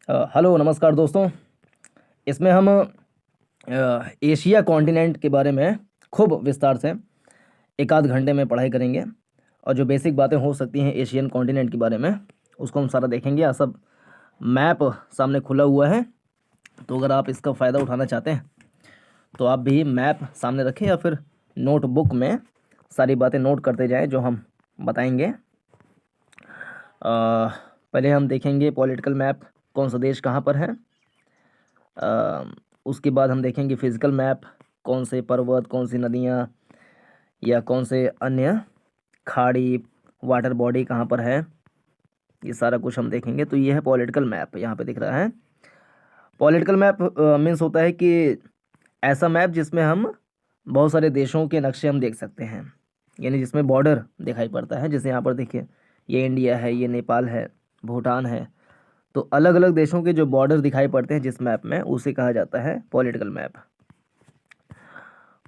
Hello नमस्कार दोस्तों। इसमें हम एशिया कॉन्टिनेंट के बारे में खूब विस्तार से एक आध घंटे में पढ़ाई करेंगे और जो बेसिक बातें हो सकती हैं एशियन कॉन्टिनेंट के बारे में उसको हम सारा देखेंगे। यह सब मैप सामने खुला हुआ है, तो अगर आप इसका फ़ायदा उठाना चाहते हैं तो आप भी मैप सामने रखें या फिर नोटबुक में सारी बातें नोट करते जाएं जो हम बताएंगे। पहले हम देखेंगे पॉलिटिकल मैप, कौन सा देश कहाँ पर है। उसके बाद हम देखेंगे फिजिकल मैप, कौन से पर्वत, कौन सी नदियाँ या कौन से अन्य खाड़ी, वाटर बॉडी कहाँ पर है, ये सारा कुछ हम देखेंगे। तो ये है पॉलिटिकल मैप, यहाँ पे दिख रहा है। पॉलिटिकल मैप मीन्स होता है कि ऐसा मैप जिसमें हम बहुत सारे देशों के नक्शे हम देख सकते हैं, यानी जिसमें बॉर्डर दिखाई पड़ता है। जैसे यहाँ पर देखिए, ये इंडिया है, ये नेपाल है, भूटान है। तो अलग अलग देशों के जो बॉर्डर दिखाई पड़ते हैं जिस मैप में, उसे कहा जाता है पॉलिटिकल मैप।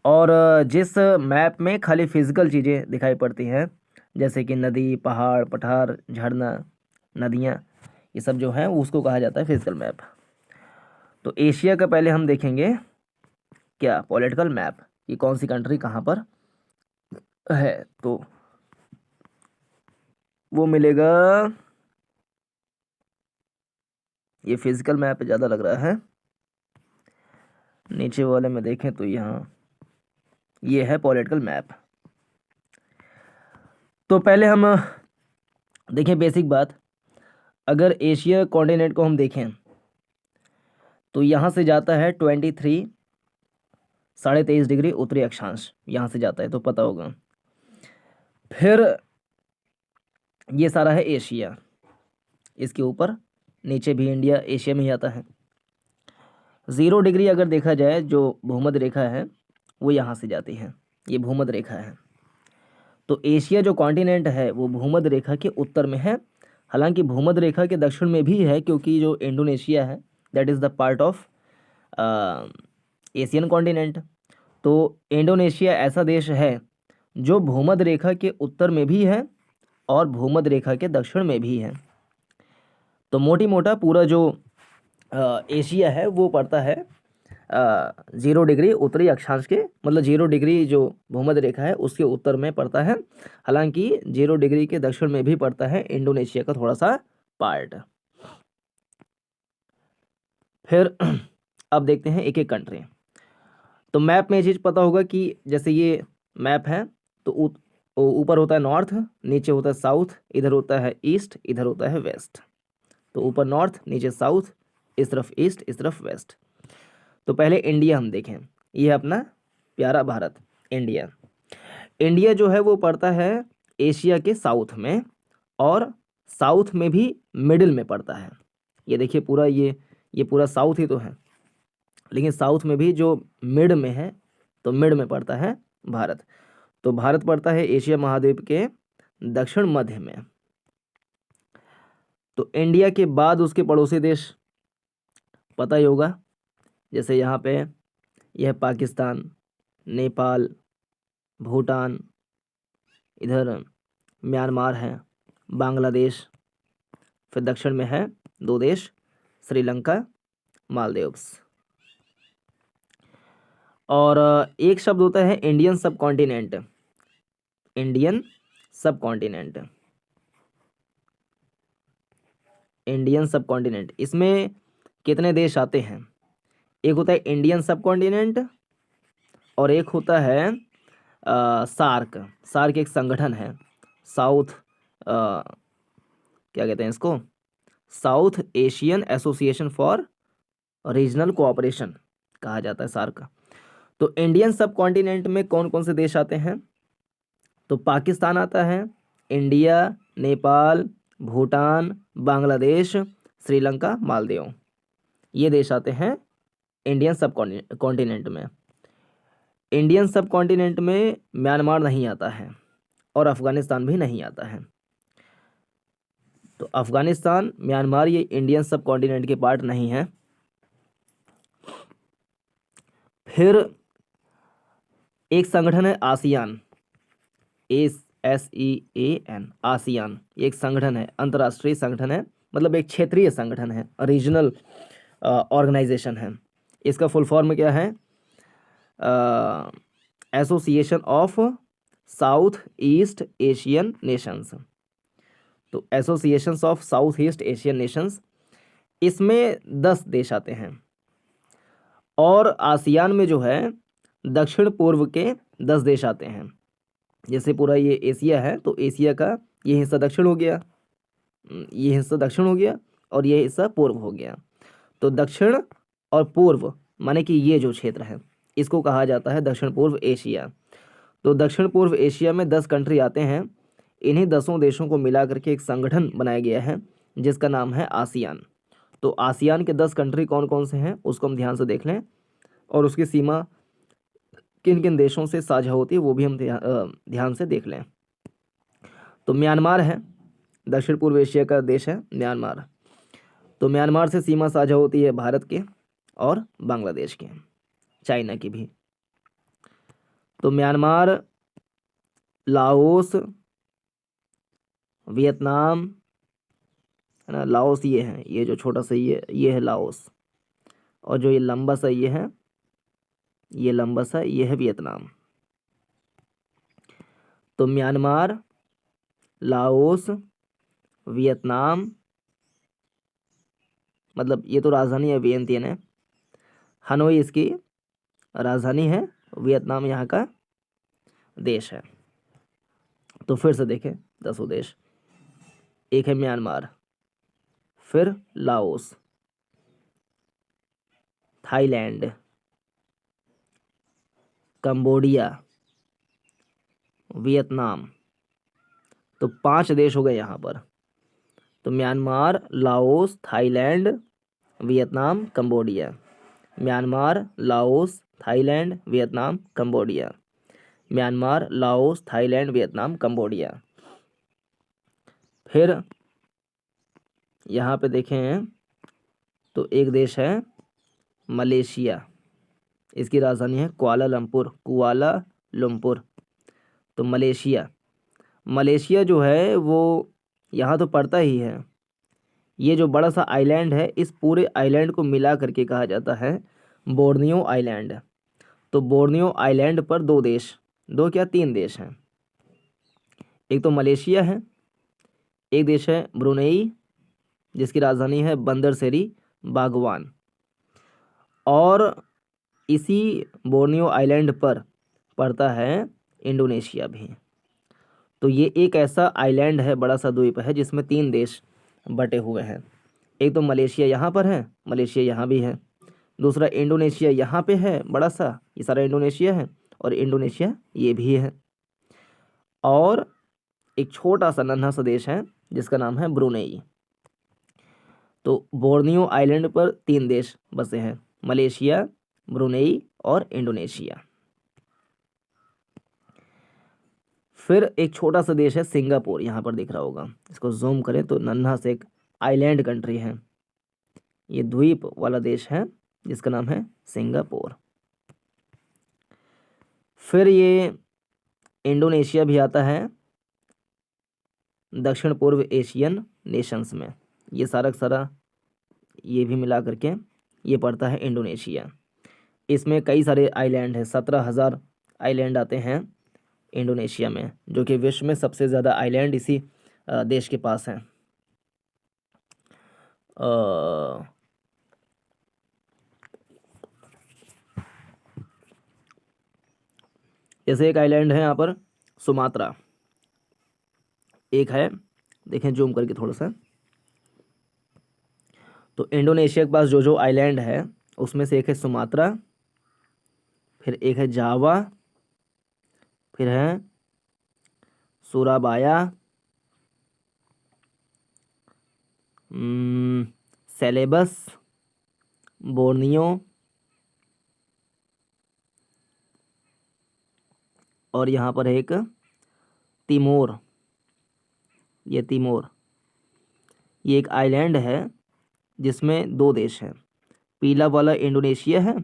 और जिस मैप में खाली फिजिकल चीज़ें दिखाई पड़ती हैं, जैसे कि नदी, पहाड़, पठार, झरना, नदियाँ, ये सब जो है उसको कहा जाता है फिजिकल मैप। तो एशिया का पहले हम देखेंगे क्या, पॉलिटिकल मैप, कि कौन सी कंट्री कहाँ पर है। तो वो मिलेगा, ये फिजिकल मैप ज़्यादा लग रहा है। नीचे वाले में देखें तो यहाँ ये है पॉलिटिकल मैप। तो पहले हम देखें बेसिक बात, अगर एशिया कॉन्टिनेंट को हम देखें तो यहाँ से जाता है 23.23 डिग्री उत्तरी अक्षांश, यहाँ से जाता है तो पता होगा। फिर ये सारा है एशिया, इसके ऊपर नीचे भी इंडिया एशिया में ही आता है। 0 डिग्री अगर देखा जाए, जो भूमध्य रेखा है वो यहाँ से जाती है, ये भूमध्य रेखा है। तो एशिया जो कॉन्टिनेंट है वो भूमध्य रेखा के उत्तर में है। हालांकि भूमध्य रेखा के दक्षिण में भी है, क्योंकि जो इंडोनेशिया है that is the part of Asian continent. तो इंडोनेशिया ऐसा देश है जो भूमध्य रेखा के उत्तर में भी है और भूमध्य रेखा के दक्षिण में भी है। तो मोटी मोटा पूरा जो एशिया है वो पड़ता है 0 डिग्री उत्तरी अक्षांश के, मतलब 0 डिग्री जो भूमध्य रेखा है उसके उत्तर में पड़ता है। हालांकि 0 डिग्री के दक्षिण में भी पड़ता है इंडोनेशिया का थोड़ा सा पार्ट। फिर अब देखते हैं एक एक कंट्री। तो मैप में ये चीज़ पता होगा कि जैसे ये मैप है तो ऊपर होता है नॉर्थ, नीचे होता है साउथ, इधर होता है ईस्ट, इधर होता है वेस्ट। तो ऊपर नॉर्थ, नीचे साउथ, इस तरफ ईस्ट, इस तरफ वेस्ट। तो पहले इंडिया हम देखें, ये है अपना प्यारा भारत, इंडिया। इंडिया जो है वो पड़ता है एशिया के साउथ में, और साउथ में भी मिडिल में पड़ता है। ये देखिए पूरा ये पूरा साउथ ही तो है, लेकिन साउथ में भी जो मिड में है, तो मिड में पड़ता है भारत। तो भारत पड़ता है एशिया महाद्वीप के दक्षिण मध्य में। तो इंडिया के बाद उसके पड़ोसी देश पता ही होगा, जैसे यहाँ पे यह पाकिस्तान, नेपाल, भूटान, इधर म्यांमार है, बांग्लादेश, फिर दक्षिण में है 2 देश, श्रीलंका, मालदीव्स। और एक शब्द होता है इंडियन सब कॉन्टिनेंट, इंडियन सब कॉन्टिनेंट, इंडियन सब कॉन्टिनेंट। इसमें कितने देश आते हैं? एक होता है इंडियन सब कॉन्टिनेंट और एक होता है सार्क। सार्क एक संगठन है, साउथ क्या कहते हैं इसको, south Asian association for regional cooperation कहा जाता है सार्क। तो इंडियन सब कॉन्टिनेंट में कौन कौन से देश आते हैं? तो पाकिस्तान आता है, इंडिया, नेपाल, भूटान, बांग्लादेश, श्रीलंका, मालदीव, ये देश आते हैं इंडियन सब कॉन्टिनेंट में। इंडियन सब कॉन्टिनेंट में म्यांमार नहीं आता है और अफगानिस्तान भी नहीं आता है। तो अफगानिस्तान, म्यांमार ये इंडियन सब कॉन्टिनेंट के पार्ट नहीं है। फिर एक संगठन है आसियान, ASEAN, आसियान, ये एक संगठन है, अंतर्राष्ट्रीय संगठन है मतलब एक क्षेत्रीय संगठन है, रीजनल ऑर्गेनाइजेशन है। इसका फुल फॉर्म क्या है? Association of South East Asian nations. तो associations of South East Asian nations, इसमें 10 देश आते हैं। और आसियान में जो है दक्षिण पूर्व के 10 देश आते हैं। जैसे पूरा ये एशिया है, तो एशिया का ये हिस्सा दक्षिण हो गया, ये हिस्सा दक्षिण हो गया, और ये हिस्सा पूर्व हो गया। तो दक्षिण और पूर्व माने कि ये जो क्षेत्र है इसको कहा जाता है दक्षिण पूर्व एशिया। तो दक्षिण पूर्व एशिया में 10 कंट्री आते हैं। इन्हीं 10 देशों को मिला करके एक संगठन बनाया गया है जिसका नाम है आसियान। तो आसियान के 10 कंट्री कौन कौन से हैं उसको हम ध्यान से देख लें, और उसकी सीमा किन किन देशों से साझा होती है वो भी हम ध्यान से देख लें। तो म्यांमार है, दक्षिण पूर्व एशिया का देश है म्यांमार। तो म्यांमार से सीमा साझा होती है भारत के और बांग्लादेश के, चाइना की भी। तो म्यांमार, लाओस, वियतनाम है ना, लाओस ये है, ये जो छोटा सा ये है लाओस, और जो ये लंबा सा ये है, ये लंबा सा ये है वियतनाम। तो म्यांमार, लाओस, वियतनाम, मतलब ये तो राजधानी है वियंतियन है, हनोई इसकी राजधानी है, वियतनाम यहाँ का देश है। तो फिर से देखें 10 देश, एक है म्यांमार, फिर लाओस, थाईलैंड, कंबोडिया, वियतनाम। तो 5 देश हो गए यहाँ पर। तो Myanmar, Laos, Thailand, Vietnam, Cambodia. Myanmar, Laos, Thailand, Vietnam, Cambodia. Myanmar, Laos, Thailand, Vietnam, Cambodia. फिर यहाँ पे देखें तो एक देश है मलेशिया, इसकी राजधानी है कुआलालंपुर। तो मलेशिया जो है वो यहाँ तो पड़ता ही है। ये जो बड़ा सा आइलैंड है, इस पूरे आइलैंड को मिला करके कहा जाता है बोर्नियो आइलैंड। तो बोर्नियो आइलैंड पर 2 देश, 2 क्या 3 देश हैं। एक तो मलेशिया है, एक देश है ब्रुनेई जिसकी राजधानी है बंदरसेरी बागवान, और इसी बोर्नियो आइलैंड पर पड़ता है इंडोनेशिया भी। तो ये एक ऐसा आइलैंड है, बड़ा सा द्वीप है जिसमें 3 देश बटे हुए हैं। एक तो मलेशिया यहाँ पर है, मलेशिया यहाँ भी है। दूसरा इंडोनेशिया यहाँ पे है, बड़ा सा ये सारा इंडोनेशिया है, और इंडोनेशिया ये भी है। और एक छोटा सा नन्हा सा देश है जिसका नाम है ब्रुनेई। तो बोर्नियो आइलैंड पर 3 देश बसे हैं, मलेशिया, ब्रुनेई और इंडोनेशिया। फिर एक छोटा सा देश है सिंगापुर, यहाँ पर दिख रहा होगा, इसको जूम करें तो नन्हा से एक आइलैंड कंट्री है, ये द्वीप वाला देश है जिसका नाम है सिंगापुर। फिर ये इंडोनेशिया भी आता है दक्षिण पूर्व एशियन नेशंस में, ये सारा सारा ये भी मिला करके ये पड़ता है इंडोनेशिया। इसमें कई सारे आइलैंड हैं, 17,000 आइलैंड आते हैं इंडोनेशिया में, जो कि विश्व में सबसे ज़्यादा आइलैंड इसी देश के पास हैं। जैसे एक आइलैंड है यहाँ पर सुमात्रा, एक है, देखें जूम करके थोड़ा सा। तो इंडोनेशिया के पास जो आइलैंड है उसमें से एक है सुमात्रा, फिर एक है जावा, फिर है सुराबाया, सेलेबस, बोर्नियो, और यहाँ पर एक तिमोर। ये एक आइलैंड है जिसमें 2 देश हैं, पीला वाला इंडोनेशिया है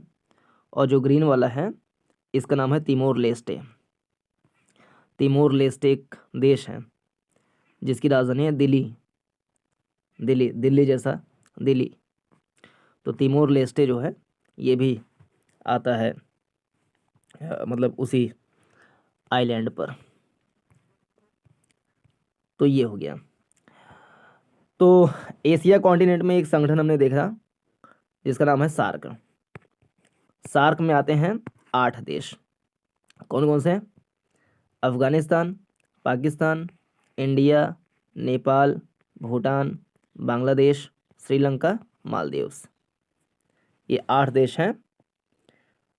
और जो ग्रीन वाला है इसका नाम है तिमोर लेस्टे। तिमोर लेस्टे एक देश है जिसकी राजधानी है दिल्ली, दिल्ली, दिल्ली जैसा दिल्ली। तो तिमोर लेस्टे जो है ये भी आता है मतलब उसी आइलैंड पर। तो ये हो गया। तो एशिया कॉन्टिनेंट में एक संगठन हमने देखा जिसका नाम है सार्क। सार्क में आते हैं 8 देश। कौन कौन से हैं? अफगानिस्तान, पाकिस्तान, इंडिया, नेपाल, भूटान, बांग्लादेश, श्रीलंका, मालदीव्स। ये 8 देश हैं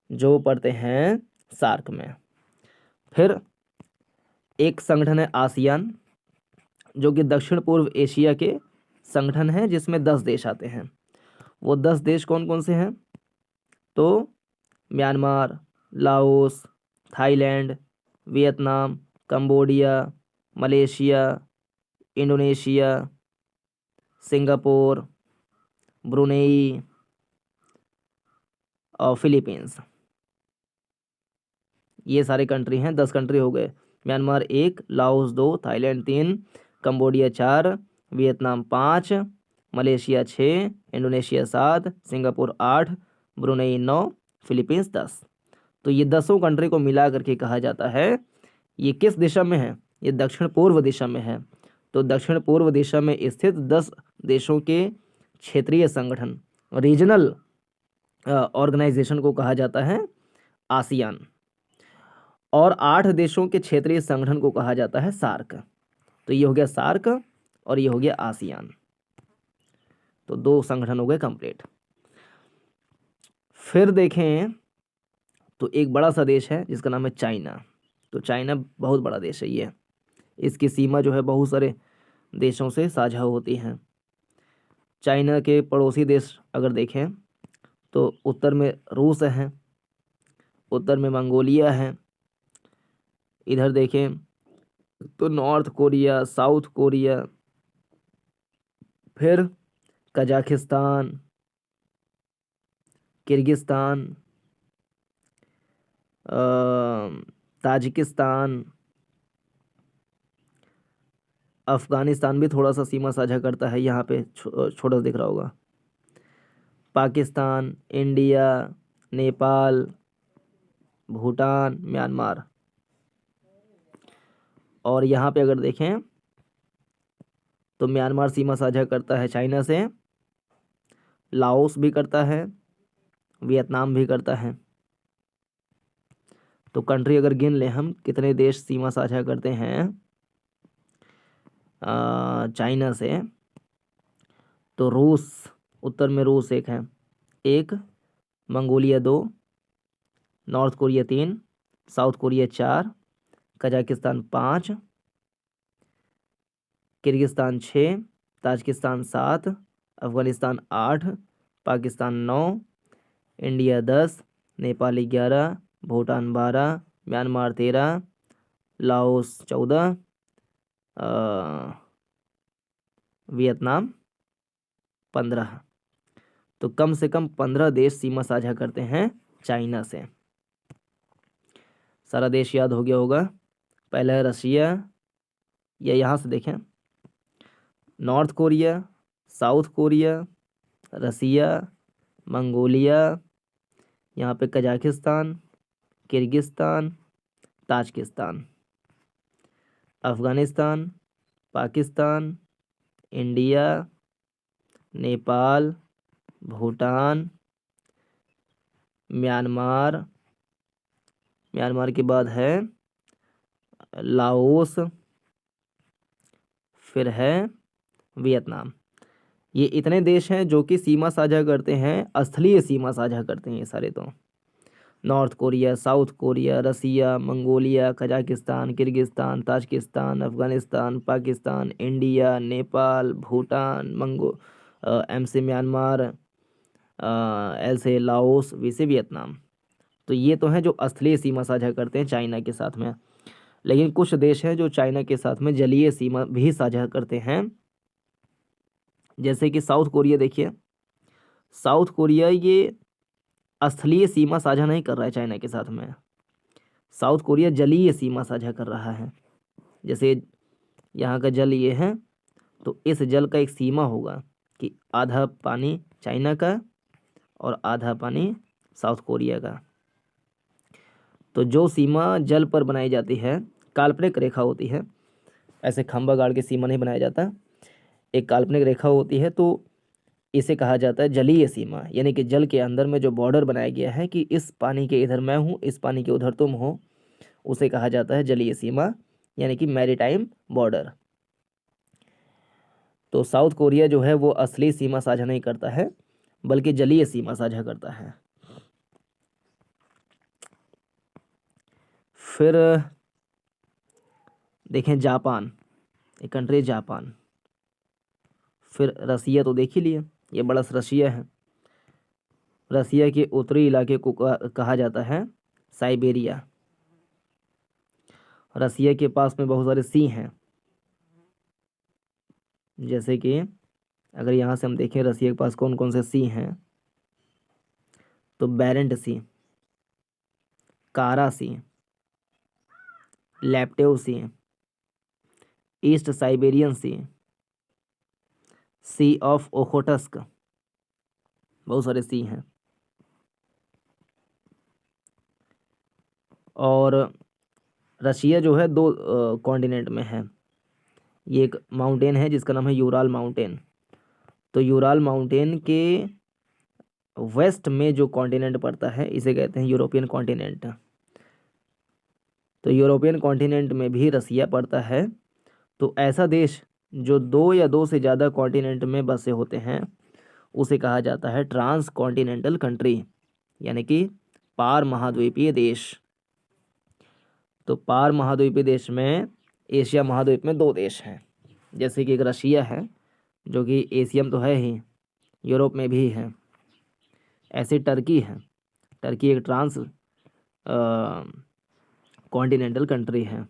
जो पड़ते हैं सार्क में। फिर एक संगठन है आसियान, जो कि दक्षिण पूर्व एशिया के संगठन है जिसमें 10 देश आते हैं। वो 10 देश कौन कौन से हैं? तो Myanmar, Laos, Thailand, Vietnam, Cambodia, Malaysia, Indonesia, Singapore, Brunei और फिलीपींस। ये सारे कंट्री हैं, 10 कंट्री हो गए। Myanmar 1, Laos 2, Thailand 3, Cambodia 4, Vietnam 5, Malaysia 6, Indonesia 7, Singapore 8, Brunei 9, Philippines 10। तो ये 10 कंट्री को मिला करके कहा जाता है। ये किस दिशा में है? ये दक्षिण पूर्व दिशा में है। तो दक्षिण पूर्व दिशा में स्थित 10 देशों के क्षेत्रीय संगठन, रीजनल ऑर्गेनाइजेशन को कहा जाता है आसियान। और 8 देशों के क्षेत्रीय संगठन को कहा जाता है सार्क। तो ये हो गया सार्क और ये हो गया आसियान। तो 2 संगठन हो गए कंप्लीट। फिर देखें तो एक बड़ा सा देश है जिसका नाम है चाइना। तो चाइना बहुत बड़ा देश है ये। इसकी सीमा जो है बहुत सारे देशों से साझा होती हैं। चाइना के पड़ोसी देश अगर देखें तो उत्तर में रूस है, उत्तर में मंगोलिया है, इधर देखें तो नॉर्थ कोरिया, साउथ कोरिया, फिर कजाकिस्तान, किर्गिस्तान, ताजिकिस्तान, अफ़गानिस्तान भी थोड़ा सा सीमा साझा करता है, यहाँ पे छोटा दिख रहा होगा। Pakistan, India, Nepal, Bhutan, Myanmar. और यहाँ पे अगर देखें तो म्यांमार सीमा साझा करता है चाइना से, लाओस भी करता है, वियतनाम भी करता है। तो कंट्री अगर गिन लें हम कितने देश सीमा साझा करते हैं चाइना से, तो रूस, उत्तर में रूस एक है, 1, Mongolia 2, north Korea 3, south Korea 4, Kazakhstan 5, Kyrgyzstan 6, Tajikistan 7, Afghanistan 8, Pakistan 9, India 10, Nepal 11, Bhutan 12, Myanmar 13, Laos 14, Vietnam 15। तो कम से कम 15 देश सीमा साझा करते हैं चाइना से। सारा देश याद हो गया होगा। पहला है रशिया, या यहाँ से देखें north Korea, South Korea, Russia, Mongolia, यहाँ पे Kazakhstan, Kyrgyzstan, Tajikistan, Afghanistan, Pakistan, India, Nepal, Bhutan, Myanmar, Myanmar के बाद है लाओस, फिर है वियतनाम। ये इतने देश हैं जो कि सीमा साझा करते हैं, स्थलीय सीमा साझा करते हैं ये सारे। तो North Korea, South Korea, Russia, Mongolia, Kazakhstan, Kyrgyzstan, Tajikistan, Afghanistan, Pakistan, India, Nepal, Bhutan, M से म्यांमार, एल से लाओस, वी से वियतनाम। तो ये तो हैं जो स्थलीय सीमा साझा करते हैं चाइना के साथ में। लेकिन कुछ देश हैं जो चाइना के साथ में जलीय सीमा भी साझा करते हैं, जैसे कि साउथ कोरिया। देखिए साउथ कोरिया ये स्थलीय सीमा साझा नहीं कर रहा है चाइना के साथ में, साउथ कोरिया जलीय सीमा साझा कर रहा है। जैसे यहाँ का जल ये है, तो इस जल का एक सीमा होगा कि आधा पानी चाइना का और आधा पानी साउथ कोरिया का। तो जो सीमा जल पर बनाई जाती है काल्पनिक रेखा होती है, ऐसे खंभा गाड़ के सीमा नहीं बनाया जाता, एक काल्पनिक रेखा होती है, तो इसे कहा जाता है जलीय सीमा। यानी कि जल के अंदर में जो बॉर्डर बनाया गया है कि इस पानी के इधर मैं हूँ, इस पानी के उधर तुम हो, उसे कहा जाता है जलीय सीमा, यानी कि मैरीटाइम बॉर्डर। तो साउथ कोरिया जो है वो असली सीमा साझा नहीं करता है, बल्कि जलीय सीमा साझा करता है। फिर देखें जापान, एक कंट्री जापान। फिर रसिया तो देख ही लिया, ये बड़ा रसिया है। रसिया के उत्तरी इलाके को कहा जाता है साइबेरिया। रसिया के पास में बहुत सारे सी हैं, जैसे कि अगर यहाँ से हम देखें रसिया के पास कौन कौन से सी हैं, तो Barents Sea, Kara Sea, Laptev Sea, East Siberian Sea, Sea of Okhotsk, बहुत सारे सी हैं। और रशिया जो है दो कॉन्टिनेंट में है। ये एक माउंटेन है जिसका नाम है यूराल माउंटेन। तो यूराल माउंटेन के वेस्ट में जो कॉन्टिनेंट पड़ता है इसे कहते हैं यूरोपियन कॉन्टिनेंट। तो यूरोपियन कॉन्टिनेंट में भी रसिया पड़ता है। तो ऐसा देश जो दो या दो से ज़्यादा कॉन्टिनेंट में बसे होते हैं उसे कहा जाता है ट्रांस कॉन्टिनेंटल कंट्री, यानी कि पार महाद्वीपीय देश। तो पार महाद्वीपीय देश में एशिया महाद्वीप में दो देश हैं, जैसे कि एक रशिया है जो कि एशिया में तो है ही, यूरोप में भी है। ऐसे टर्की है, टर्की एक ट्रांस कॉन्टिनेंटल कंट्री है।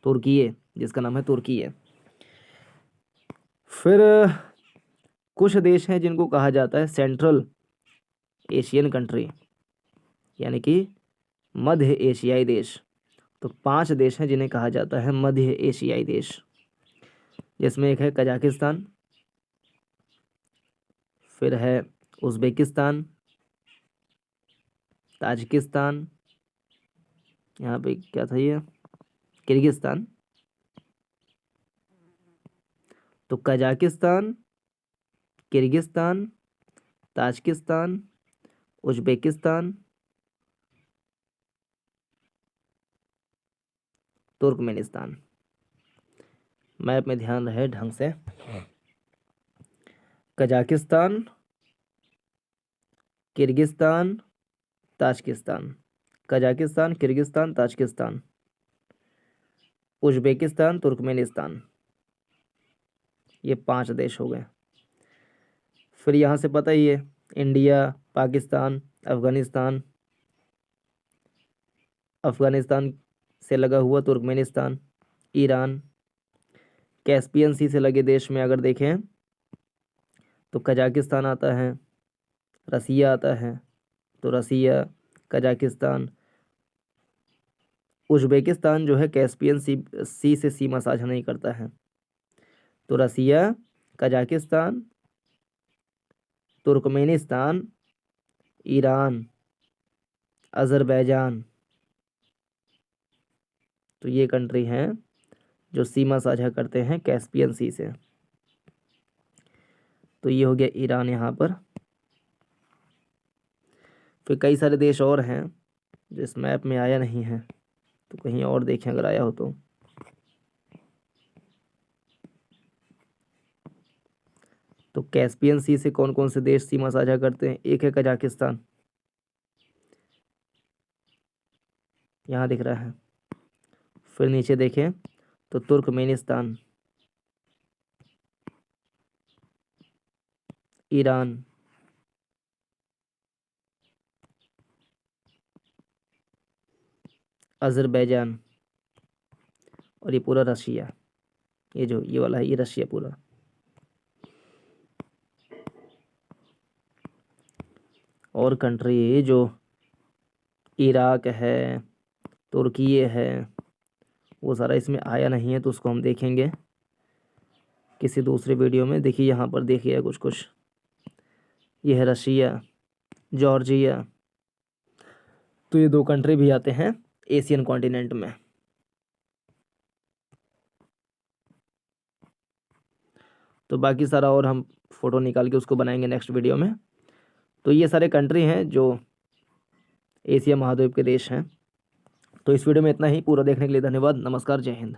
तुर्की जिसका नाम है तुर्की है। फिर कुछ देश हैं जिनको कहा जाता है सेंट्रल एशियन कंट्री, यानी कि मध्य एशियाई देश। तो 5 देश हैं जिन्हें कहा जाता है मध्य एशियाई देश, जिसमें एक है कजाकिस्तान, फिर है उज़्बेकिस्तान, ताजिकिस्तान, यहाँ पे क्या था ये, किर्गिस्तान। तो Kazakhstan, Kyrgyzstan, Tajikistan, Uzbekistan, Turkmenistan. Map में ध्यान रहे ढंग से, Kazakhstan, Kyrgyzstan, Tajikistan, Kazakhstan, Kyrgyzstan, Tajikistan, Uzbekistan, Turkmenistan, ये 5 देश हो गए। फिर यहाँ से पता ही है इंडिया, पाकिस्तान, अफ़गानिस्तान, अफ़गानिस्तान से लगा हुआ तुर्कमेनिस्तान, ईरान। कैस्पियन सी से लगे देश में अगर देखें तो कजाकिस्तान आता है, रसिया आता है, तो रसिया, कजाकिस्तान। उज़्बेकिस्तान जो है कैस्पियन सी से सीमा साझा नहीं करता है, तो रसिया, कजाकिस्तान, तुर्कमेनिस्तान, ईरान, अज़रबैजान। तो ये कंट्री हैं जो सीमा साझा करते हैं कैस्पियन सी से। तो ये हो गया ईरान यहाँ पर। फिर कई सारे देश और हैं जो इस मैप में आया नहीं है, तो कहीं और देखें अगर आया हो तो कैस्पियन सी से कौन कौन से देश सीमा साझा करते हैं? एक है कजाकिस्तान, यहाँ दिख रहा है। फिर नीचे देखें तो तुर्कमेनिस्तान, ईरान, अज़रबैजान और ये पूरा रशिया। ये जो ये वाला है ये रशिया पूरा। और कंट्री जो इराक है, तुर्की है, वो सारा इसमें आया नहीं है, तो उसको हम देखेंगे किसी दूसरे वीडियो में। देखिए यहाँ पर देखिए कुछ कुछ, ये है रशिया, जॉर्जिया। तो ये 2 कंट्री भी आते हैं एशियन कॉन्टिनेंट में। तो बाकी सारा और हम फ़ोटो निकाल के उसको बनाएंगे नेक्स्ट वीडियो में। तो ये सारे कंट्री हैं जो एशिया महाद्वीप के देश हैं। तो इस वीडियो में इतना ही। पूरा देखने के लिए धन्यवाद। नमस्कार, जय हिंद।